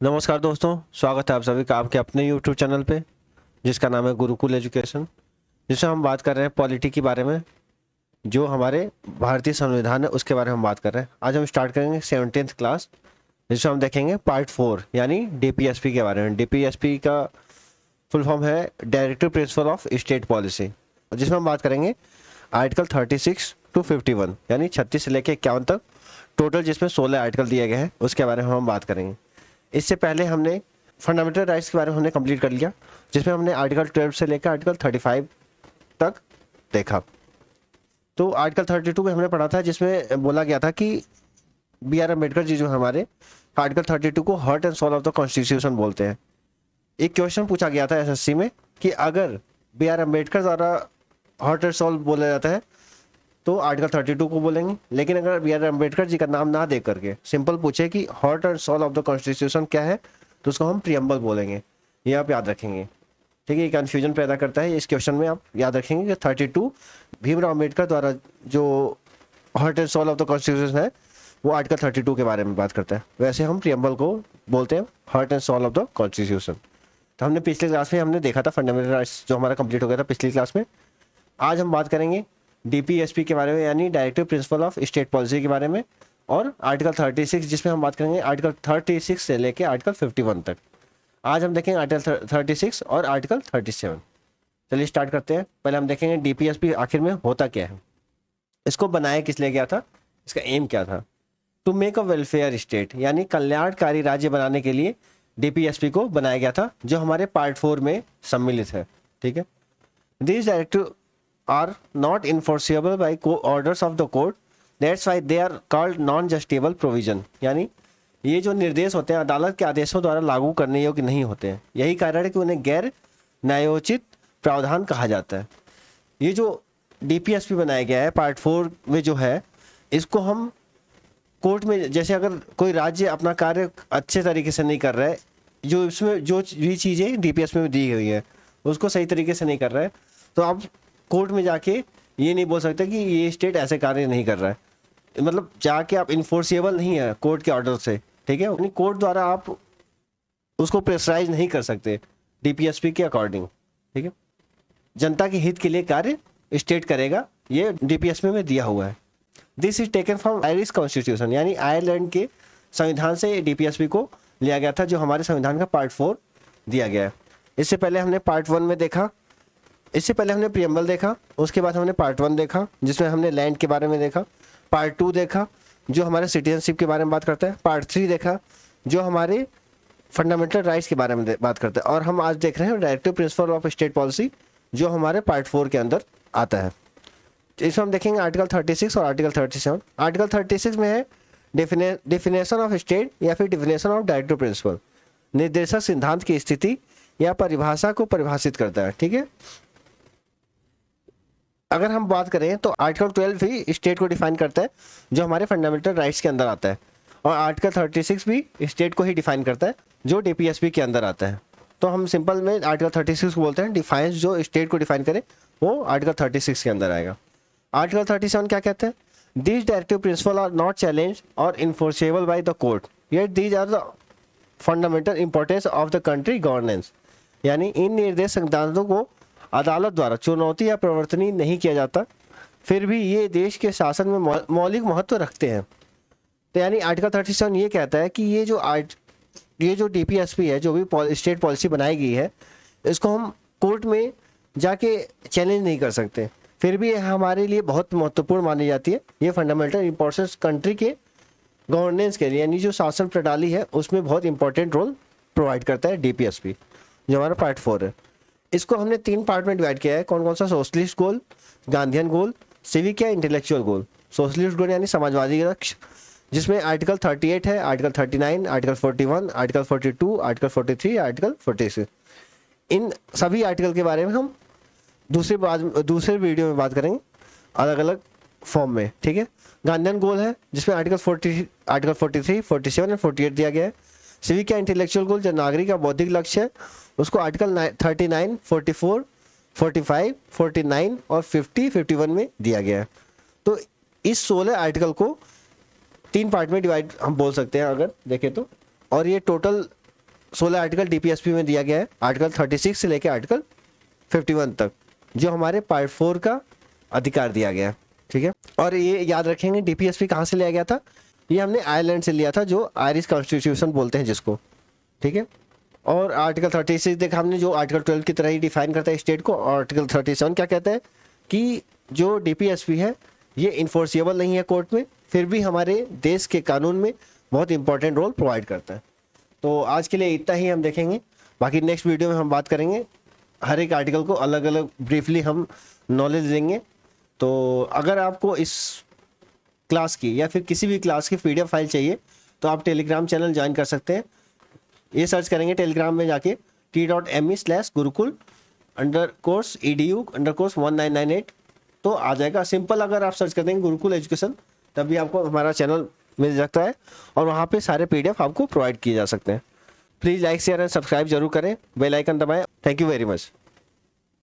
नमस्कार दोस्तों, स्वागत है आप सभी का आपके अपने YouTube चैनल पे जिसका नाम है गुरुकुल एजुकेशन। जिसमें हम बात कर रहे हैं पॉलिटी के बारे में, जो हमारे भारतीय संविधान है उसके बारे में हम बात कर रहे हैं। आज हम स्टार्ट करेंगे 17th क्लास, जिसमें हम देखेंगे पार्ट 4 यानी डीपीएसपी के बारे में। डीपीएसपी का फुल फॉर्म है directive principle of state policy, जिसमें हम बात करेंगे आर्टिकल 36 टू 51 यानी 36 से लेकर 51 तक टोटल, जिसमें 16 आर्टिकल दिए गए हैं उसके बारे में हम बात करेंगे। इससे पहले हमने फंडामेंटल राइट्स के बारे में हमने कंप्लीट कर लिया, जिसमें हमने आर्टिकल 12 से लेकर आर्टिकल 35 तक देखा। तो आर्टिकल 32 में हमने पढ़ा था, जिसमें बोला गया था कि बी आर अम्बेडकर जी जो हमारे आर्टिकल 32 को heart and soul of the constitution बोलते हैं। एक क्वेश्चन पूछा गया था एसएससी में कि अगर बी आर अम्बेडकर द्वारा हार्ट एंड सोल बोला जाता है तो आर्टिकल 32 को बोलेंगे, लेकिन अगर बी आर अम्बेडकर जी का नाम ना दे करके सिंपल पूछे कि heart and soul of the constitution क्या है तो उसको हम प्रियम्बल बोलेंगे। ये आप याद रखेंगे, ठीक है। ये कन्फ्यूजन पैदा करता है इस क्वेश्चन में। आप याद रखेंगे कि 32 भीमराव अम्बेडकर द्वारा जो heart and soul of the constitution है वो आर्टिकल 32 के बारे में बात करता है। वैसे हम प्रियम्बल को बोलते हैं heart and soul of the constitution. तो हमने पिछले क्लास में हमने देखा था फंडामेंटल राइट्स, जो हमारा कंप्लीट हो गया था पिछली क्लास में। आज हम बात करेंगे डीपीएसपी के बारे में यानी directive principle of state policy के बारे में, और आर्टिकल 36 जिसमें हम बात करेंगे आर्टिकल 36 से लेके आर्टिकल 51 तक। आज हम देखेंगे आर्टिकल 36 और आर्टिकल 37। चलिए स्टार्ट करते हैं। पहले हम देखेंगे डीपीएसपी आखिर में होता क्या है, इसको बनाया किस लिए गया था, इसका एम क्या था। To make a welfare state यानी कल्याणकारी राज्य बनाने के लिए डीपीएसपी को बनाया गया था, जो हमारे पार्ट 4 में सम्मिलित है, ठीक है। This directive are not enforceable by orders of the court, that's why they are called non-justiciable provision। यानी ये जो निर्देश होते हैं अदालत के आदेशों द्वारा लागू करने योग्य नहीं होते हैं, यही कारण है कि उन्हें गैर न्यायोचित प्रावधान कहा जाता है। ये जो डीपीएसपी बनाया गया है पार्ट 4 में जो है, इसको हम कोर्ट में, जैसे अगर कोई राज्य अपना कार्य अच्छे तरीके से नहीं कर रहा है, जो इसमें जो भी चीज़ें डीपीएसपी में दी हुई है उसको सही तरीके से नहीं कर रहा है, तो आप कोर्ट में जाके ये नहीं बोल सकते कि ये स्टेट ऐसे कार्य नहीं कर रहा है। मतलब जाके आप इन्फोर्सेबल नहीं है कोर्ट के ऑर्डर से, ठीक है। अपनी कोर्ट द्वारा आप उसको प्रेशराइज नहीं कर सकते डीपीएसपी के अकॉर्डिंग, ठीक है। जनता के हित के लिए कार्य स्टेट करेगा, ये डीपीएसपी में दिया हुआ है। This is taken from Irish constitution यानी आयरलैंड के संविधान से डीपीएसपी को लिया गया था, जो हमारे संविधान का पार्ट 4 दिया गया है। इससे पहले हमने पार्ट 1 में देखा, इससे पहले हमने प्रियम्बल देखा, उसके बाद हमने पार्ट 1 देखा जिसमें हमने लैंड के बारे में देखा, पार्ट 2 देखा जो हमारे सिटीजनशिप के बारे में बात करता है, पार्ट 3 देखा जो हमारे फंडामेंटल राइट्स के बारे में बात करता है, और हम आज देख रहे हैं directive principle of state policy जो हमारे पार्ट 4 के अंदर आता है। इसमें हम देखेंगे आर्टिकल 36 और आर्टिकल 37। आर्टिकल 36 में है डिफिनेशन ऑफ स्टेट या फिर डिफिनेशन ऑफ डायरेक्टिव प्रिंसिपल, निर्देशक सिद्धांत की स्थिति या परिभाषा को परिभाषित करता है, ठीक है। अगर हम बात करें तो आर्टिकल 12 भी स्टेट को डिफाइन करता है, जो हमारे फंडामेंटल राइट्स के अंदर आता है, और आर्टिकल 36 भी स्टेट को ही डिफाइन करता है जो डीपीएसपी के अंदर आता है। तो हम सिंपल में आर्टिकल 36 को बोलते हैं, डिफाइंस जो स्टेट को डिफाइन करे वो आर्टिकल 36 के अंदर आएगा। आर्टिकल 37 क्या कहते हैं, these directive principle are not challenge और enforceable by the court yet these are the fundamental importance of the country governance. यानी इन निर्देश सिद्धांतों को अदालत द्वारा चुनौती या प्रवर्तनीय नहीं किया जाता, फिर भी ये देश के शासन में मौलिक महत्व रखते हैं। तो यानी आर्टिकल 37 ये कहता है कि ये जो डीपीएसपी है, जो भी स्टेट पॉलिसी बनाई गई है, इसको हम कोर्ट में जाके चैलेंज नहीं कर सकते, फिर भी ये हमारे लिए बहुत महत्वपूर्ण मानी जाती है। ये फंडामेंटल इंपॉर्टेंस कंट्री के गवर्नेंस के लिए, यानी जो शासन प्रणाली है उसमें बहुत इंपॉर्टेंट रोल प्रोवाइड करता है डीपीएसपी, जो हमारा पार्ट 4 है। इसको हमने 3 पार्ट में डिवाइड किया है। कौन कौन सा, सोशलिस्ट गोल, गांधीयन गोल, सिविक या इंटेलेक्चुअल गोल। सोशलिस्ट गोल यानी समाजवादी लक्ष्य, जिसमें आर्टिकल 38 है, article 39, article 41, article 42, article 43, article 46। इन सभी आर्टिकल के बारे में हम दूसरे वीडियो में बात करेंगे अलग अलग फॉर्म में, ठीक है। गांधीयन गोल है जिसमें आर्टिकल 43, 47 और 48 दिया गया है। सिविक या इंटेलेक्चुअल गोल जो नागरिक का बौद्धिक लक्ष्य है, उसको आर्टिकल 39, 44, 45, 49 और 50, 51 में दिया गया है। तो इस 16 आर्टिकल को 3 पार्ट में डिवाइड हम बोल सकते हैं अगर देखें तो, और ये टोटल 16 आर्टिकल डीपीएसपी में दिया गया है, आर्टिकल 36 से लेकर आर्टिकल 51 तक, जो हमारे पार्ट 4 का अधिकार दिया गया है। ठीक है, और ये याद रखेंगे डीपीएसपी कहाँ से लिया गया था, ये हमने आयरलैंड से लिया था, जो आयरिश कॉन्स्टिट्यूशन बोलते हैं जिसको। ठीक है, और आर्टिकल 36 देखा हमने, जो आर्टिकल 12 की तरह ही डिफाइन करता है स्टेट को। और आर्टिकल 37 क्या कहता है कि जो डीपीएसपी है ये इन्फोर्सिएबल नहीं है कोर्ट में, फिर भी हमारे देश के कानून में बहुत इंपॉर्टेंट रोल प्रोवाइड करता है। तो आज के लिए इतना ही हम देखेंगे, बाकी नेक्स्ट वीडियो में हम बात करेंगे, हर एक आर्टिकल को अलग अलग ब्रीफली हम नॉलेज देंगे। तो अगर आपको इस क्लास की या फिर किसी भी क्लास की PDF फाइल चाहिए तो आप टेलीग्राम चैनल ज्वाइन कर सकते हैं। ये सर्च करेंगे टेलीग्राम में जाके t.me/gurukul_edu_1998 तो आ जाएगा। सिंपल अगर आप सर्च कर देंगे गुरुकुल एजुकेशन तभी आपको हमारा चैनल मिल सकता है, और वहाँ पे सारे PDF आपको प्रोवाइड किए जा सकते हैं। Please like share and subscribe जरूर करें, बेल आइकन दबाएं। Thank you very much.